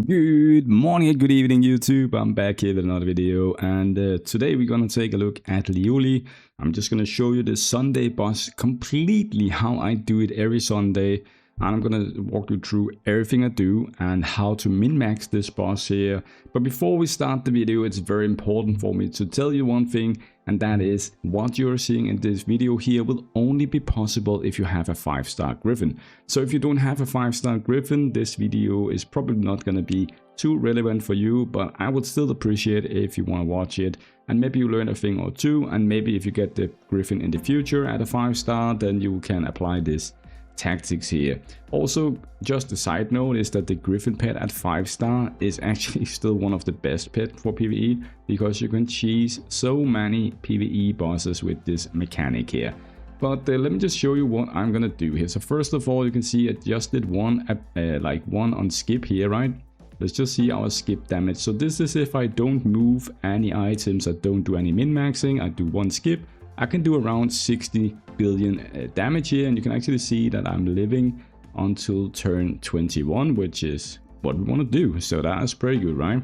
Good morning and good evening YouTube, I'm back here with another video, and today we're gonna take a look at Liuli. I'm just gonna show you the Sunday boss completely, how I do it every Sunday, and I'm gonna walk you through everything I do and how to min-max this boss here. But before we start the video, it's very important for me to tell you one thing, and that is what you're seeing in this video here will only be possible if you have a 5-star Griffin. So if you don't have a 5-star Griffin, this video is probably not going to be too relevant for you, but I would still appreciate it if you want to watch it, and maybe you learn a thing or two, and maybe if you get the Griffin in the future at a 5-star, then you can apply this tactics here. Also, just a side note is that the Griffin pet at 5-star is actually still one of the best pets for PvE, because you can cheese so many PvE bosses with this mechanic here. But let me just show you what I'm gonna do here. So first of all, you can see I just did one on skip here, right? Let's just see our skip damage. So this is if I don't move any items, I don't do any min-maxing, I do one skip, I can do around 60 billion damage here, and you can actually see that I'm living until turn 21, which is what we want to do. So that's pretty good, right?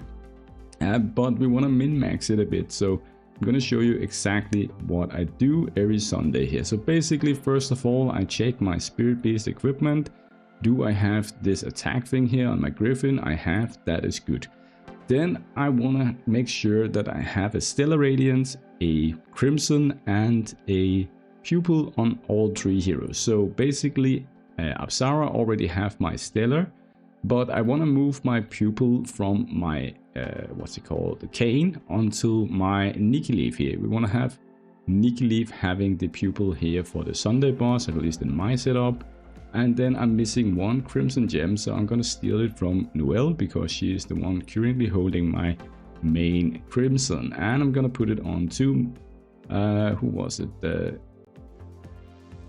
But we want to min-max it a bit, so I'm going to show you exactly what I do every Sunday here. So basically, first of all, I check my spirit-based equipment. Do I have this attack thing here on my Griffin? I have, that is good. Then I want to make sure that I have a Stellar Radiance, a Crimson, and a Pupil on all 3 heroes. So basically, Apsara already have my Stellar, but I want to move my Pupil from my, the Cane onto my Nikileaf here. We want to have Nikileaf having the Pupil here for the Sunday boss, at least in my setup. And then I'm missing one Crimson Gem, so I'm gonna steal it from Noelle, because she is the one currently holding my main Crimson. And I'm gonna put it on to, who was it?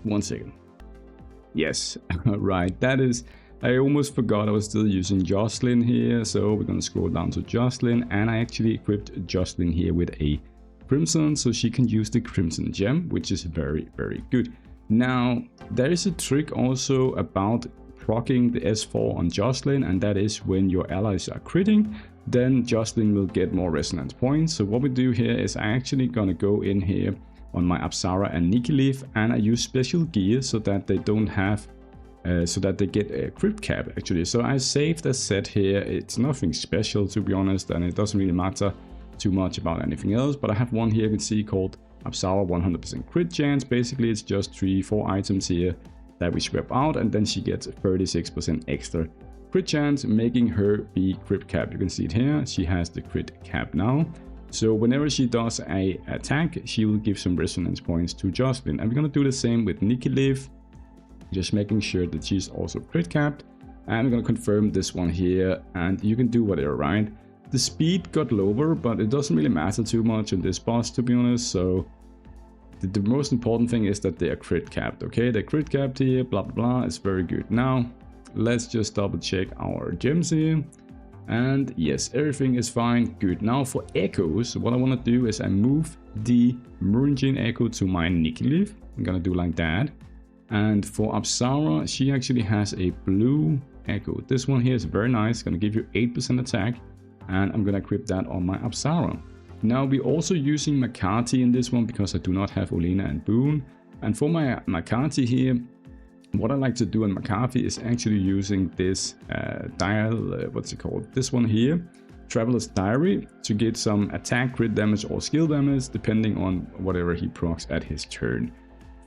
1 second. Yes, right, that is, I almost forgot I was still using Jocelyn here. So we're gonna scroll down to Jocelyn, and I actually equipped Jocelyn here with a Crimson, so she can use the Crimson Gem, which is very, very good. Now, there is a trick also about proccing the S4 on Jocelyn, and that is when your allies are critting, then Jocelyn will get more resonance points. So what we do here is I actually gonna go in here on my Apsara and Nikileaf, and I use special gear so that they don't have, so that they get a crit cap actually. So I saved a set here. It's nothing special, to be honest, and it doesn't really matter too much about anything else, but I have one here you can see called Apsara 100% crit chance. Basically, it's just 3-4 items here that we swap out, and then she gets 36% extra crit chance, making her be crit cap. You can see it here. She has the crit cap now. So whenever she does a attack, she will give some resonance points to Jocelyn. And we're gonna do the same with Nikileaf, just making sure that she's also crit capped. And we're gonna confirm this one here, and you can do whatever, right? The speed got lower, but it doesn't really matter too much on this boss, to be honest. So the most important thing is that they are crit capped. Okay, they're crit capped here, blah blah blah. It's very good. Now let's just double check our gems here, and yes, everything is fine. Good. Now for echoes, what I want to do is I move the Murinjin echo to my Nikileaf. I'm gonna do like that. And for Apsara, she actually has a blue echo. This one here is very nice, gonna give you 8% attack, and I'm gonna equip that on my Apsara. Now we're also using Makati in this one because I do not have Olena and Boone. And for my Makati here, what I like to do on Makati is actually using this this one here, Traveler's Diary, to get some attack, crit damage or skill damage depending on whatever he procs at his turn.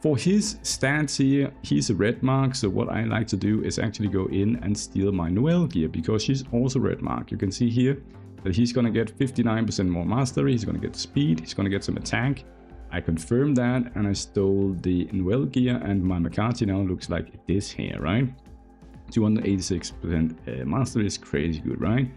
For his stats here, he's a red mark, so what I like to do is actually go in and steal my Noelle gear, because she's also red mark. You can see here that he's gonna get 59% more mastery, he's gonna get speed, he's gonna get some attack. I confirmed that, and I stole the Noelle gear, and my Makati now looks like this here, right? 286% mastery is crazy good, right?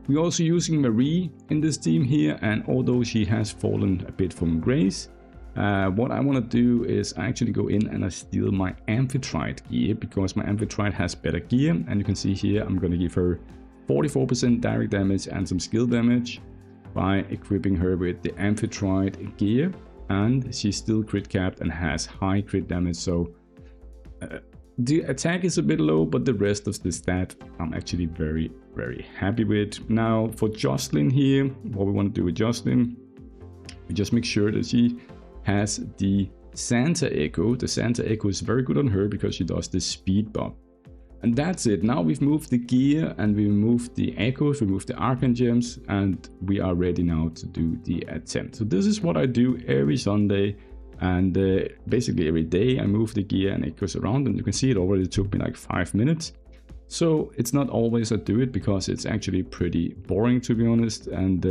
We're also using Marie in this team here, and although she has fallen a bit from grace, what I want to do is I actually go in and I steal my Amphitrite gear, because my Amphitrite has better gear, and you can see here I'm going to give her 44% direct damage and some skill damage by equipping her with the Amphitrite gear, and she's still crit capped and has high crit damage. So the attack is a bit low, but the rest of the stat I'm actually very, very happy with. Now for Jocelyn here, what we want to do with Jocelyn, we just make sure that she has the Santa Echo. The Santa Echo is very good on her because she does the speed buff. And that's it. Now we've moved the gear and we moved the echoes, we moved the arcane gems, and we are ready now to do the attempt. So this is what I do every Sunday, and basically every day I move the gear and echoes around, and you can see it already took me like 5 minutes. So it's not always I do it because it's actually pretty boring, to be honest. And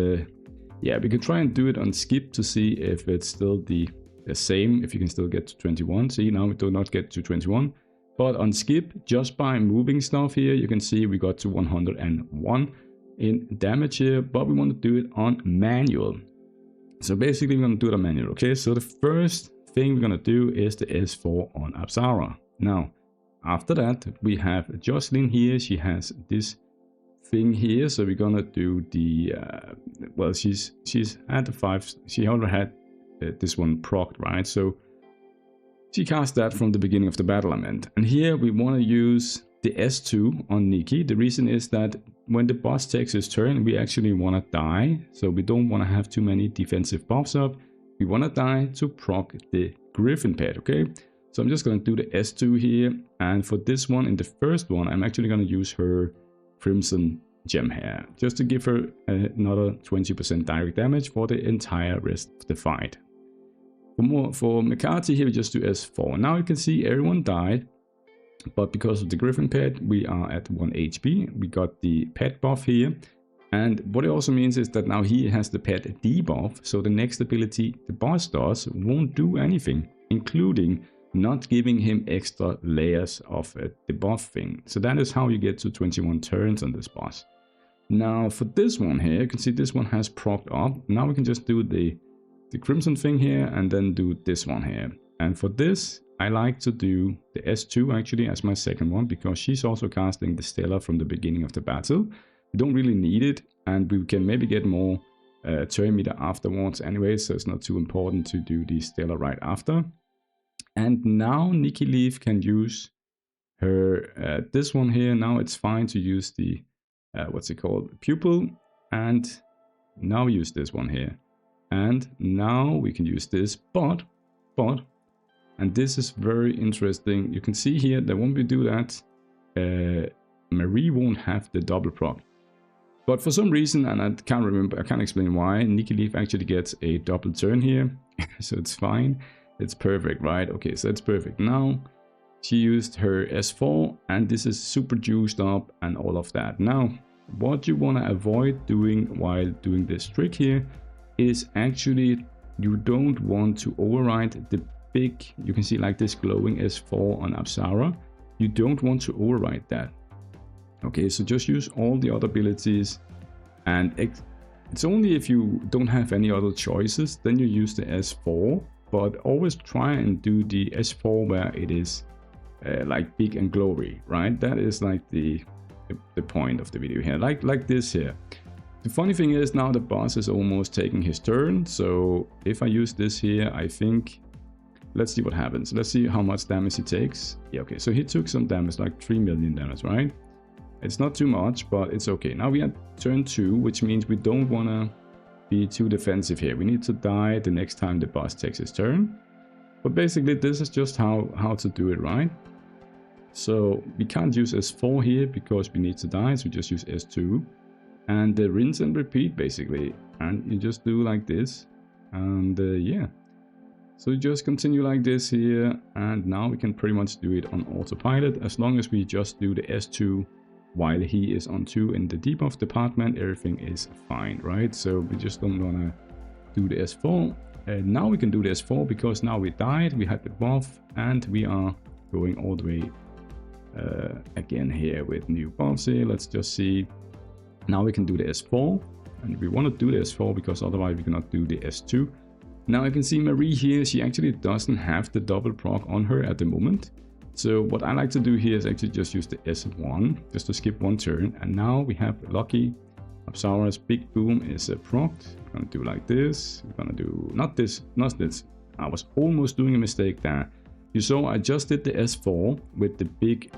yeah, we can try and do it on skip to see if it's still the same, if you can still get to 21. See, now we do not get to 21. But on skip, just by moving stuff here, you can see we got to 101 in damage here, but we want to do it on manual. So basically we're going to do it on manual, okay? So the first thing we're going to do is the S4 on Apsara. Now, after that, we have Jocelyn here. She has this thing here, so we're going to do the, well, she's at the 5, she already had this one procced, right? So she cast that from the beginning of the battle, I meant. And here we want to use the S2 on Nikki. The reason is that when the boss takes his turn, we actually want to die. So we don't want to have too many defensive buffs up. We want to die to proc the Griffin pet, okay? So I'm just going to do the S2 here. And for this one, in the first one, I'm actually going to use her Crimson Gem here, just to give her another 20% direct damage for the entire rest of the fight. For Mikati here, we just do S4. Now you can see everyone died, but because of the Griffin pet, we are at 1 HP. We got the pet buff here. And what it also means is that now he has the pet debuff, so the next ability the boss does won't do anything, including not giving him extra layers of the buff thing. So that is how you get to 21 turns on this boss. Now for this one here, you can see this one has procced up. Now we can just do the Crimson thing here and then do this one here. And for this, I like to do the S2 actually as my second one, because she's also casting the Stellar from the beginning of the battle. We don't really need it, and we can maybe get more turn meter afterwards anyway, so it's not too important to do the Stellar right after. And now Nikki Leaf can use her this one here. Now it's fine to use the what's it called, Pupil, and now use this one here. And now we can use this, but, and this is very interesting. You can see here that when we do that, Marie won't have the double proc. But for some reason, and I can't remember, I can't explain why, Nikki Leaf actually gets a double turn here. So it's fine. It's perfect, right? Okay, so it's perfect. Now, she used her S4, and this is super juiced up and all of that. Now, what you want to avoid doing while doing this trick here is actually you don't want to override the big, you can see like this glowing S4 on Apsara. You don't want to override that. Okay, so just use all the other abilities, and it's only if you don't have any other choices, then you use the S4, but always try and do the S4 where it is like big and glowy, right? That is like the point of the video here, like this here. The funny thing is now the boss is almost taking his turn, so if I use this here, I think, let's see what happens. Let's see how much damage he takes. Yeah, okay, so he took some damage, like 3 million damage, right? It's not too much, but it's okay. Now we are turn 2, which means we don't want to be too defensive here. We need to die the next time the boss takes his turn. But basically this is just how to do it, right? So we can't use S4 here because we need to die, so we just use S2. And rinse and repeat basically, and you just do like this, and yeah, so you just continue like this here, and now we can pretty much do it on autopilot. As long as we just do the S2 while he is on 2 in the debuff department, everything is fine, right? So we just don't want to do the S4. Now we can do the S4 because now we died, we had the buff, and we are going all the way again here with new buffs here. Let's just see. Now we can do the S4, and we want to do the S4 because otherwise we cannot do the S2. Now you can see Marie here, she actually doesn't have the double proc on her at the moment. So what I like to do here is actually just use the S1, just to skip 1 turn. And now we have Lucky. Apsara's Big Boom is procced. We're going to do like this. We're going to do, not this. I was almost doing a mistake there. You saw I just did the S4 with the big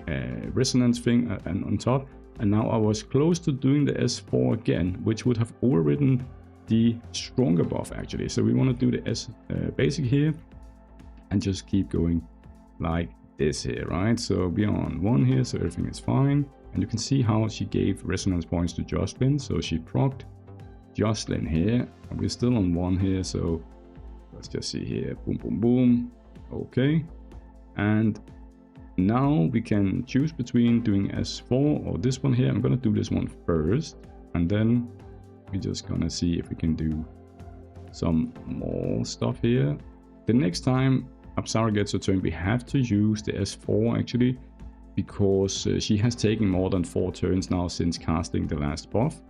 resonance thing on top, and now I was close to doing the S4 again, which would have overridden the stronger buff actually. So we want to do the S basic here and just keep going like this here, right? So we are on 1 here, so everything is fine. And you can see how she gave resonance points to Jocelyn. So she procced Jocelyn here, and we're still on 1 here. So let's just see here, boom, boom, boom. Okay. And now we can choose between doing S4 or this one here. I'm gonna do this one first, and then we're just gonna see if we can do some more stuff here. The next time Apsara gets a turn, we have to use the S4 actually, because she has taken more than 4 turns now since casting the last buff.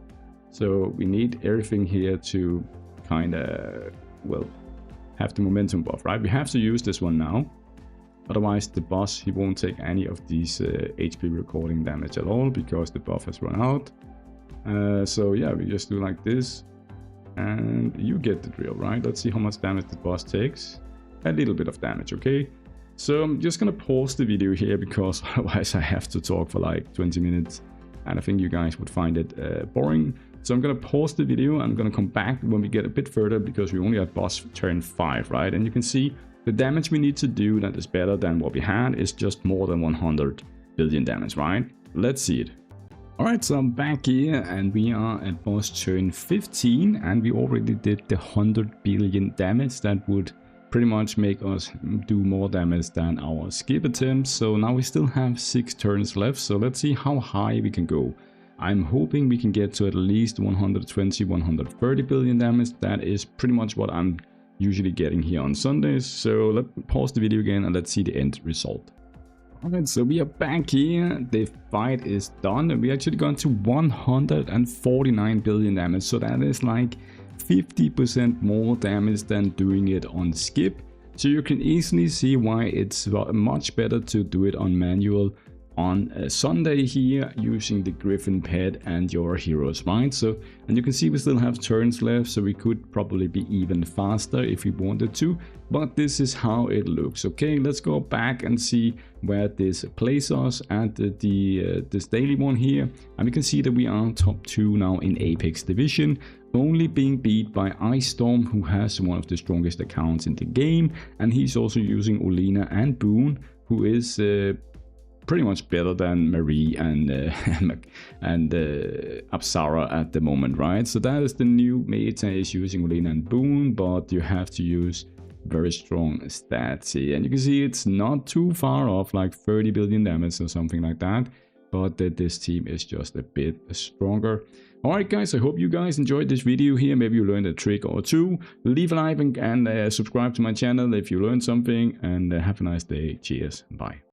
So we need everything here to kind of, well, have the momentum buff, right? We have to use this one now. Otherwise the boss, he won't take any of these HP recording damage at all because the buff has run out. So yeah, we just do like this and you get the drill, right? Let's see how much damage the boss takes. A little bit of damage, okay? So I'm just gonna pause the video here because otherwise I have to talk for like 20 minutes and I think you guys would find it boring. So I'm gonna pause the video. I'm gonna come back when we get a bit further because we only had boss turn 5, right? And you can see the damage we need to do that is better than what we had is just more than 100 billion damage, right? Let's see it. Alright, so I'm back here and we are at boss turn 15 and we already did the 100 billion damage. That would pretty much make us do more damage than our skip attempts. So now we still have 6 turns left, so let's see how high we can go. I'm hoping we can get to at least 120-130 billion damage. That is pretty much what I'm usually getting here on Sundays. So let's pause the video again and let's see the end result. Alright, so we are back here. The fight is done and we actually got to 149 billion damage. So that is like 50% more damage than doing it on skip. So you can easily see why it's much better to do it on manual on a Sunday here using the Griffin pet and your heroes, right? So, and you can see we still have turns left, so we could probably be even faster if we wanted to, but this is how it looks. Okay, let's go back and see where this places us at this daily one here, and we can see that we are top 2 now in Apex Division, only being beat by Ice Storm, who has one of the strongest accounts in the game, and he's also using Olena and Boone, who is pretty much better than Marie and Apsara at the moment, right? So that is the new meta, is using Olena and Boone, but you have to use very strong stats here. And you can see it's not too far off, like 30 billion damage or something like that, but this team is just a bit stronger. Alright guys, I hope you guys enjoyed this video here. Maybe you learned a trick or two. Leave a like and subscribe to my channel if you learned something, and have a nice day. Cheers. Bye.